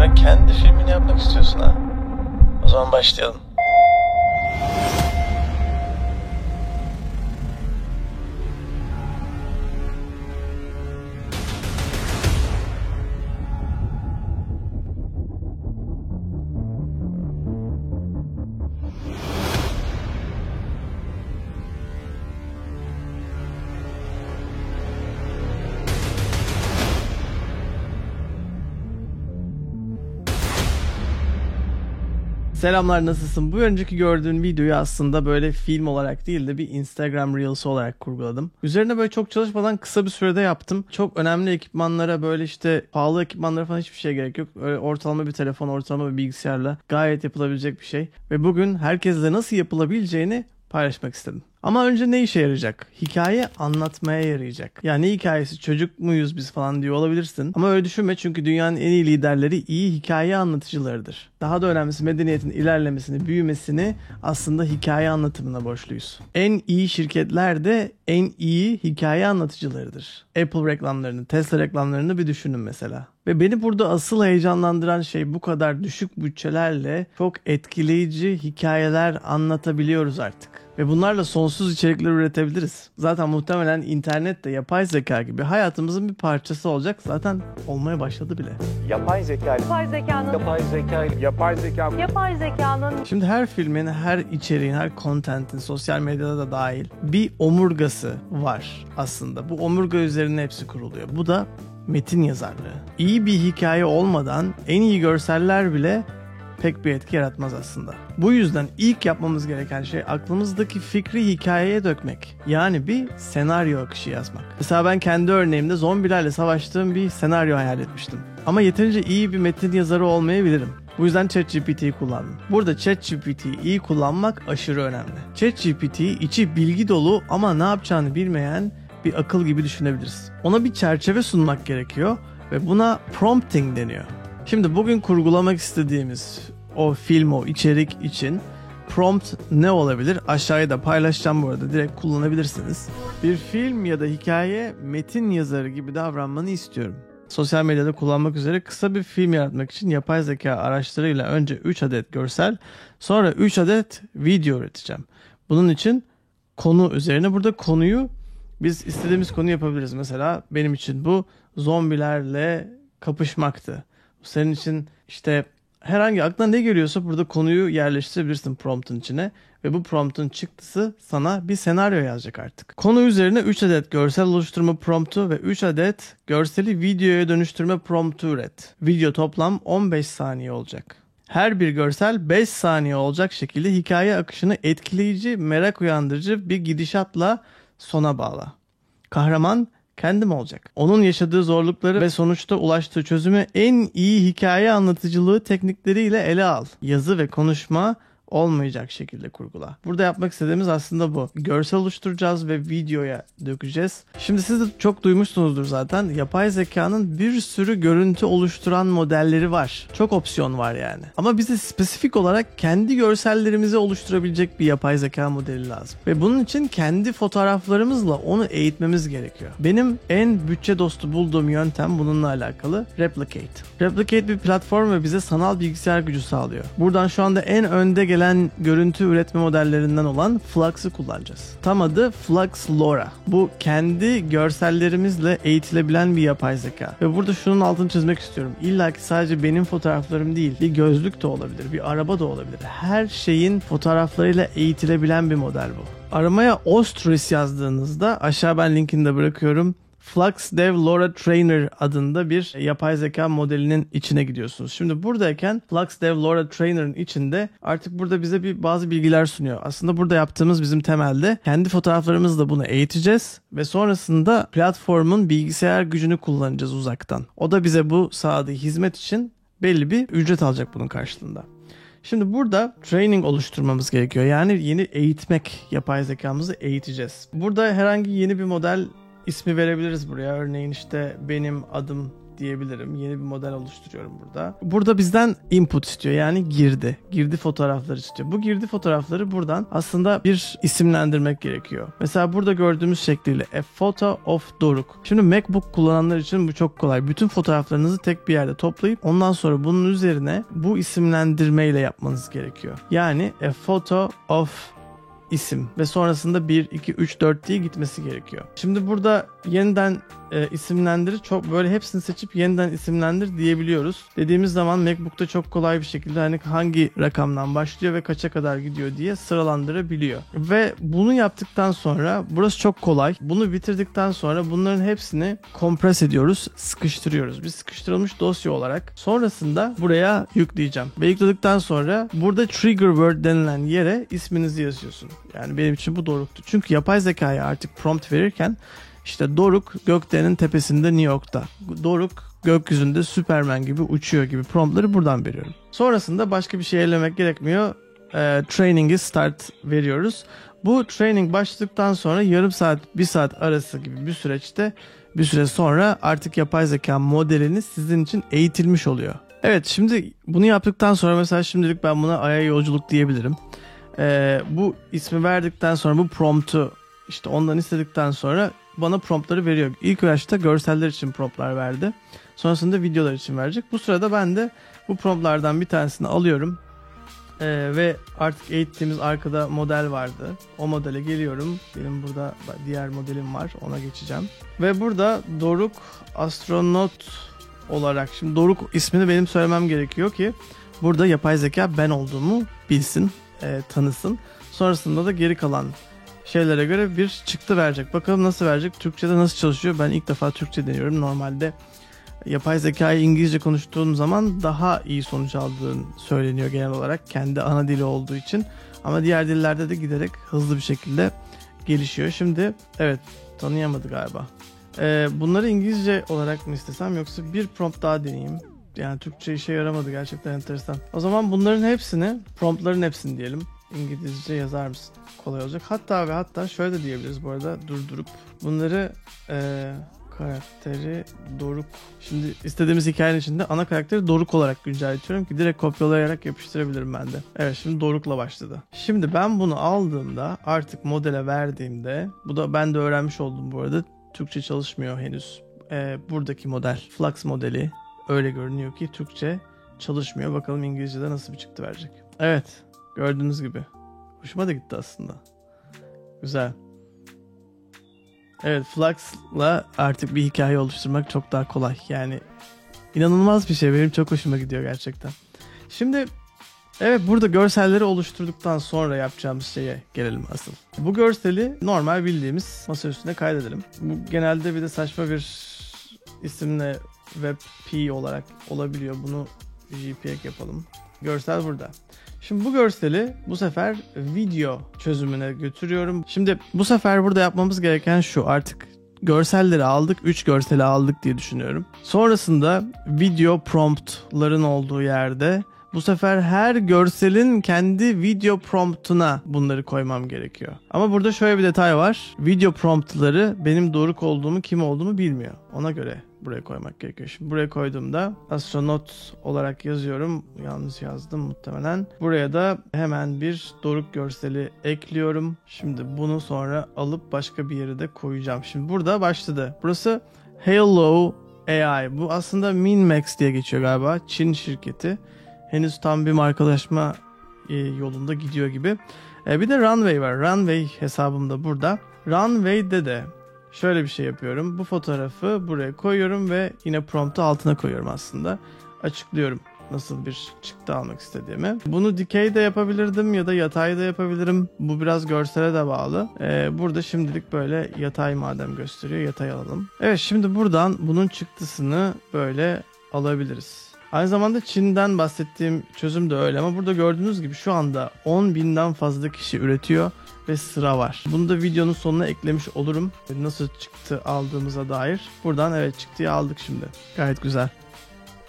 Demek kendi filmini yapmak istiyorsun ha? O zaman başlayalım. Selamlar, nasılsın? Bu önceki gördüğün videoyu aslında böyle film olarak değil de bir Instagram Reels olarak kurguladım. Üzerine böyle çok çalışmadan kısa bir sürede yaptım. Çok önemli ekipmanlara, böyle işte pahalı ekipmanlara falan hiçbir şey gerek yok. Öyle ortalama bir telefon, ortalama bir bilgisayarla gayet yapılabilecek bir şey. Ve bugün herkesle nasıl yapılabileceğini paylaşmak istedim. Ama önce ne işe yarayacak? Hikaye anlatmaya yarayacak. Yani ne hikayesi, çocuk muyuz biz falan diyor olabilirsin. Ama öyle düşünme, çünkü dünyanın en iyi liderleri iyi hikaye anlatıcılarıdır. Daha da önemlisi, medeniyetin ilerlemesini, büyümesini aslında hikaye anlatımına borçluyuz. En iyi şirketler de en iyi hikaye anlatıcılarıdır. Apple reklamlarını, Tesla reklamlarını bir düşünün mesela. Ve beni burada asıl heyecanlandıran şey, bu kadar düşük bütçelerle çok etkileyici hikayeler anlatabiliyoruz artık. Ve bunlarla sonsuz içerikler üretebiliriz. Zaten muhtemelen internet de yapay zeka gibi hayatımızın bir parçası olacak. Zaten olmaya başladı bile. Yapay zekanın Şimdi her filmin, her içeriğin, her content'in, sosyal medyada da dahil bir omurgası var aslında. Bu omurga üzerine hepsi kuruluyor. Bu da metin yazarlığı. İyi bir hikaye olmadan en iyi görseller bile pek bir etki yaratmaz aslında. Bu yüzden ilk yapmamız gereken şey aklımızdaki fikri hikayeye dökmek. Yani bir senaryo akışı yazmak. Mesela ben kendi örneğimde zombilerle savaştığım bir senaryo hayal etmiştim. Ama yeterince iyi bir metin yazarı olmayabilirim. Bu yüzden ChatGPT'yi kullandım. Burada ChatGPT'yi iyi kullanmak aşırı önemli. ChatGPT içi bilgi dolu ama ne yapacağını bilmeyen bir akıl gibi düşünebiliriz. Ona bir çerçeve sunmak gerekiyor ve buna prompting deniyor. Şimdi bugün kurgulamak istediğimiz o film, o içerik için prompt ne olabilir? Aşağıya da paylaşacağım bu arada, direkt kullanabilirsiniz. Bir film ya da hikaye metin yazarı gibi davranmanı istiyorum. Sosyal medyada kullanmak üzere kısa bir film yaratmak için yapay zeka araçlarıyla önce 3 adet görsel, sonra 3 adet video üreteceğim. Bunun için konu üzerine, burada konuyu biz istediğimiz konu yapabiliriz. Mesela benim için bu zombilerle kapışmaktı. Senin için işte herhangi aklına ne geliyorsa burada konuyu yerleştirebilirsin promptun içine ve bu promptun çıktısı sana bir senaryo yazacak artık. Konu üzerine 3 adet görsel oluşturma promptu ve 3 adet görseli videoya dönüştürme promptu üret. Video toplam 15 saniye olacak. Her bir görsel 5 saniye olacak şekilde hikaye akışını etkileyici, merak uyandırıcı bir gidişatla sona bağla. Kahraman kendim olacak. Onun yaşadığı zorlukları ve sonuçta ulaştığı çözümü en iyi hikaye anlatıcılığı teknikleriyle ele al. Yazı ve konuşma olmayacak şekilde kurgula. Burada yapmak istediğimiz aslında bu. Görsel oluşturacağız ve videoya dökeceğiz. Şimdi siz de çok duymuşsunuzdur zaten. Yapay zekanın bir sürü görüntü oluşturan modelleri var. Çok opsiyon var yani. Ama bize spesifik olarak kendi görsellerimizi oluşturabilecek bir yapay zeka modeli lazım. Ve bunun için kendi fotoğraflarımızla onu eğitmemiz gerekiyor. Benim en bütçe dostu bulduğum yöntem bununla alakalı Replicate. Replicate bir platform ve bize sanal bilgisayar gücü sağlıyor. Buradan şu anda en önde gelen görüntü üretme modellerinden olan Flux'ı kullanacağız. Tam adı Flux LoRa. Bu kendi görsellerimizle eğitilebilen bir yapay zeka. Ve burada şunun altını çizmek istiyorum. İlla ki sadece benim fotoğraflarım değil, bir gözlük de olabilir, bir araba da olabilir. Her şeyin fotoğraflarıyla eğitilebilen bir model bu. Aramaya Ostris yazdığınızda, aşağı ben linkini de bırakıyorum, FluxDev LoRa Trainer adında bir yapay zeka modelinin içine gidiyorsunuz. Şimdi buradayken FluxDev LoRa Trainer'ın içinde artık burada bize bazı bilgiler sunuyor. Aslında burada yaptığımız bizim temelde kendi fotoğraflarımızla bunu eğiteceğiz ve sonrasında platformun bilgisayar gücünü kullanacağız uzaktan. O da bize bu sağladığı hizmet için belli bir ücret alacak bunun karşılığında. Şimdi burada training oluşturmamız gerekiyor. Yani yeni eğitmek, yapay zekamızı eğiteceğiz. Burada herhangi yeni bir model ismi verebiliriz buraya. Örneğin işte benim adım diyebilirim. Yeni bir model oluşturuyorum burada. Burada bizden input istiyor, yani girdi. Girdi fotoğrafları istiyor. Bu girdi fotoğrafları buradan aslında bir isimlendirmek gerekiyor. Mesela burada gördüğümüz şekliyle a photo of Doruk. Şimdi MacBook kullananlar için bu çok kolay. Bütün fotoğraflarınızı tek bir yerde toplayıp ondan sonra bunun üzerine bu isimlendirmeyle yapmanız gerekiyor. Yani a photo of isim ve sonrasında 1, 2, 3, 4 diye gitmesi gerekiyor. Şimdi burada yeniden isimlendir, çok böyle hepsini seçip yeniden isimlendir diyebiliyoruz. Dediğimiz zaman MacBook'ta çok kolay bir şekilde hani hangi rakamdan başlıyor ve kaça kadar gidiyor diye sıralandırabiliyor. Ve bunu yaptıktan sonra burası çok kolay. Bunu bitirdikten sonra bunların hepsini kompres ediyoruz, sıkıştırıyoruz. Bir sıkıştırılmış dosya olarak. Sonrasında buraya yükleyeceğim. Ve yükledikten sonra burada trigger word denilen yere isminizi yazıyorsun. Yani benim için bu Doruk'tu. Çünkü yapay zekaya artık prompt verirken işte Doruk gökdelenin tepesinde New York'ta. Doruk gökyüzünde Superman gibi uçuyor gibi promptları buradan veriyorum. Sonrasında başka bir şey elemek gerekmiyor. Training'i start veriyoruz. Bu training başladıktan sonra yarım saat, 1 saat arası gibi bir süreçte bir süre sonra artık yapay zeka modeliniz sizin için eğitilmiş oluyor. Evet, şimdi bunu yaptıktan sonra mesela şimdilik ben buna Ay'a yolculuk diyebilirim. Bu ismi verdikten sonra bu promptu işte ondan istedikten sonra bana promptları veriyor. İlk başta görseller için promptlar verdi. Sonrasında videolar için verecek. Bu sırada ben de bu promptlardan bir tanesini alıyorum. Ve artık eğittiğimiz arkada model vardı. O modele geliyorum. Benim burada diğer modelim var. Ona geçeceğim. Ve burada Doruk astronot olarak, şimdi Doruk ismini benim söylemem gerekiyor ki burada yapay zeka ben olduğumu bilsin, tanısın. Sonrasında da geri kalan şeylere göre bir çıktı verecek. Bakalım nasıl verecek? Türkçe'de nasıl çalışıyor? Ben ilk defa Türkçe deniyorum. Normalde yapay zekayı İngilizce konuştuğum zaman daha iyi sonuç aldığın söyleniyor genel olarak. Kendi ana dili olduğu için. Ama diğer dillerde de giderek hızlı bir şekilde gelişiyor. Şimdi evet, tanıyamadı galiba. Bunları İngilizce olarak mı istesem yoksa bir prompt daha deneyeyim. Yani Türkçe işe yaramadı, gerçekten enteresan. O zaman bunların hepsini, promptların hepsini diyelim. İngilizce yazar mısın? Kolay olacak. Hatta şöyle de diyebiliriz bu arada, durdurup bunları karakteri Doruk. Şimdi istediğimiz hikayenin içinde ana karakteri Doruk olarak güncelletiyorum ki direkt kopyalayarak yapıştırabilirim ben de. Evet, şimdi Doruk'la başladı. Şimdi ben bunu aldığımda, artık modele verdiğimde, bu da ben de öğrenmiş oldum bu arada. Türkçe çalışmıyor henüz. Buradaki model, Flux modeli öyle görünüyor ki Türkçe çalışmıyor. Bakalım İngilizce'de nasıl bir çıktı verecek. Evet, gördüğünüz gibi. Hoşuma da gitti aslında. Güzel. Evet, Flux'la artık bir hikaye oluşturmak çok daha kolay. Yani inanılmaz bir şey. Benim çok hoşuma gidiyor gerçekten. Şimdi evet, burada görselleri oluşturduktan sonra yapacağımız şeye gelelim asıl. Bu görseli normal bildiğimiz masa üstüne kaydedelim. Bu genelde bir de saçma bir isimle WebP olarak olabiliyor. Bunu JPEG yapalım. Görsel burada. Şimdi bu görseli bu sefer video çözümüne götürüyorum. Şimdi bu sefer burada yapmamız gereken şu: artık görselleri aldık, 3 görseli aldık diye düşünüyorum. Sonrasında video promptların olduğu yerde bu sefer her görselin kendi video promptuna bunları koymam gerekiyor. Ama burada şöyle bir detay var. Video promptları benim Doruk olduğumu, kim olduğumu bilmiyor. Ona göre buraya koymak gerekiyor. Şimdi buraya koyduğumda astronot olarak yazıyorum. Yanlış yazdım muhtemelen. Buraya da hemen bir Doruk görseli ekliyorum. Şimdi bunu sonra alıp başka bir yere de koyacağım. Şimdi burada başladı. Burası Hello AI. Bu aslında MinMax diye geçiyor galiba. Çin şirketi. Henüz tam bir markalaşma yolunda gidiyor gibi. Bir de Runway var. Runway hesabım da burada. Runway'de de şöyle bir şey yapıyorum. Bu fotoğrafı buraya koyuyorum ve yine prompt'u altına koyuyorum aslında. Açıklıyorum nasıl bir çıktı almak istediğimi. Bunu dikey de yapabilirdim ya da yatay da yapabilirim. Bu biraz görsele de bağlı. Burada şimdilik böyle yatay madem gösteriyor, yatay alalım. Evet, şimdi buradan bunun çıktısını böyle alabiliriz. Aynı zamanda Çin'den bahsettiğim çözüm de öyle ama burada gördüğünüz gibi şu anda 10.000'den fazla kişi üretiyor ve sıra var. Bunu da videonun sonuna eklemiş olurum. Nasıl çıktı aldığımıza dair. Buradan evet, çıktıyı aldık şimdi. Gayet güzel.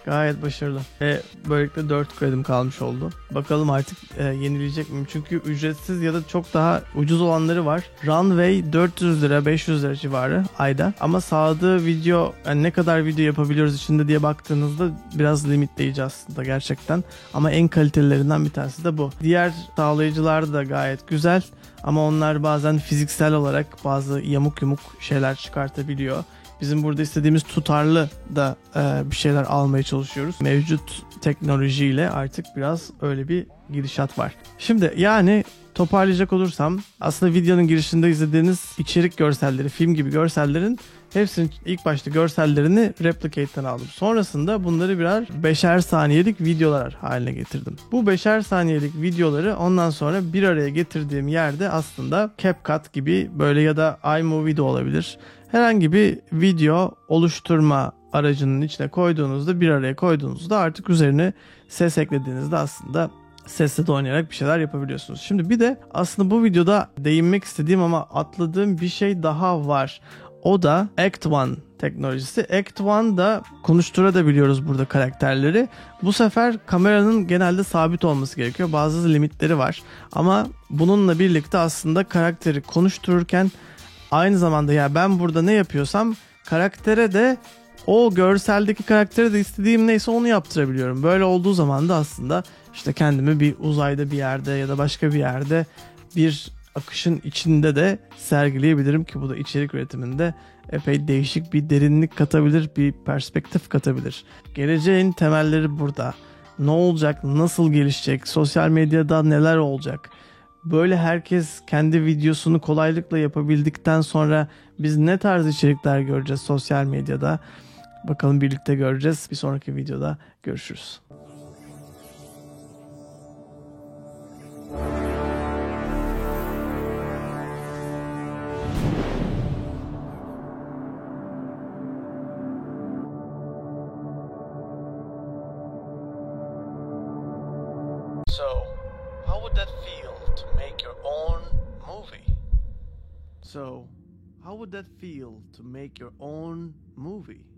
Gayet başarılı. Ve böylelikle 4 kredim kalmış oldu. Bakalım artık yenileyecek miyim? Çünkü ücretsiz ya da çok daha ucuz olanları var. Runway 400 lira 500 lira civarı ayda. Ama sağladığı video, yani ne kadar video yapabiliyoruz içinde diye baktığınızda biraz limitleyici aslında gerçekten. Ama en kalitelilerinden bir tanesi de bu. Diğer sağlayıcılar da gayet güzel. Ama onlar bazen fiziksel olarak bazı yamuk yumuk şeyler çıkartabiliyor. Bizim burada istediğimiz tutarlı da bir şeyler almaya çalışıyoruz. Mevcut teknolojiyle artık biraz öyle bir gidişat var. Şimdi yani toparlayacak olursam aslında videonun girişinde izlediğiniz içerik görselleri, film gibi görsellerin hepsinin ilk başta görsellerini Replicate'den aldım. Sonrasında bunları birer 5'er saniyelik videolar haline getirdim. Bu 5'er saniyelik videoları ondan sonra bir araya getirdiğim yerde aslında CapCut gibi böyle ya da iMovie de olabilir. Herhangi bir video oluşturma aracının içine koyduğunuzda, bir araya koyduğunuzda artık üzerine ses eklediğinizde aslında sesle de oynayarak bir şeyler yapabiliyorsunuz. Şimdi bir de aslında bu videoda değinmek istediğim ama atladığım bir şey daha var. O da Act 1 teknolojisi. Act 1'da konuşturabiliyoruz burada karakterleri. Bu sefer kameranın genelde sabit olması gerekiyor. Bazı limitleri var. Ama bununla birlikte aslında karakteri konuştururken aynı zamanda ya ben burada ne yapıyorsam karaktere de o görseldeki karaktere de istediğim neyse onu yaptırabiliyorum. Böyle olduğu zaman da aslında işte kendimi bir uzayda bir yerde ya da başka bir yerde bir akışın içinde de sergileyebilirim ki bu da içerik üretiminde epey değişik bir derinlik katabilir, bir perspektif katabilir. Geleceğin temelleri burada. Ne olacak, nasıl gelişecek, sosyal medyada neler olacak? Böyle herkes kendi videosunu kolaylıkla yapabildikten sonra biz ne tarz içerikler göreceğiz sosyal medyada? Bakalım birlikte göreceğiz. Bir sonraki videoda görüşürüz. So, how would that feel to make your own movie? So, how would that feel to make your own movie?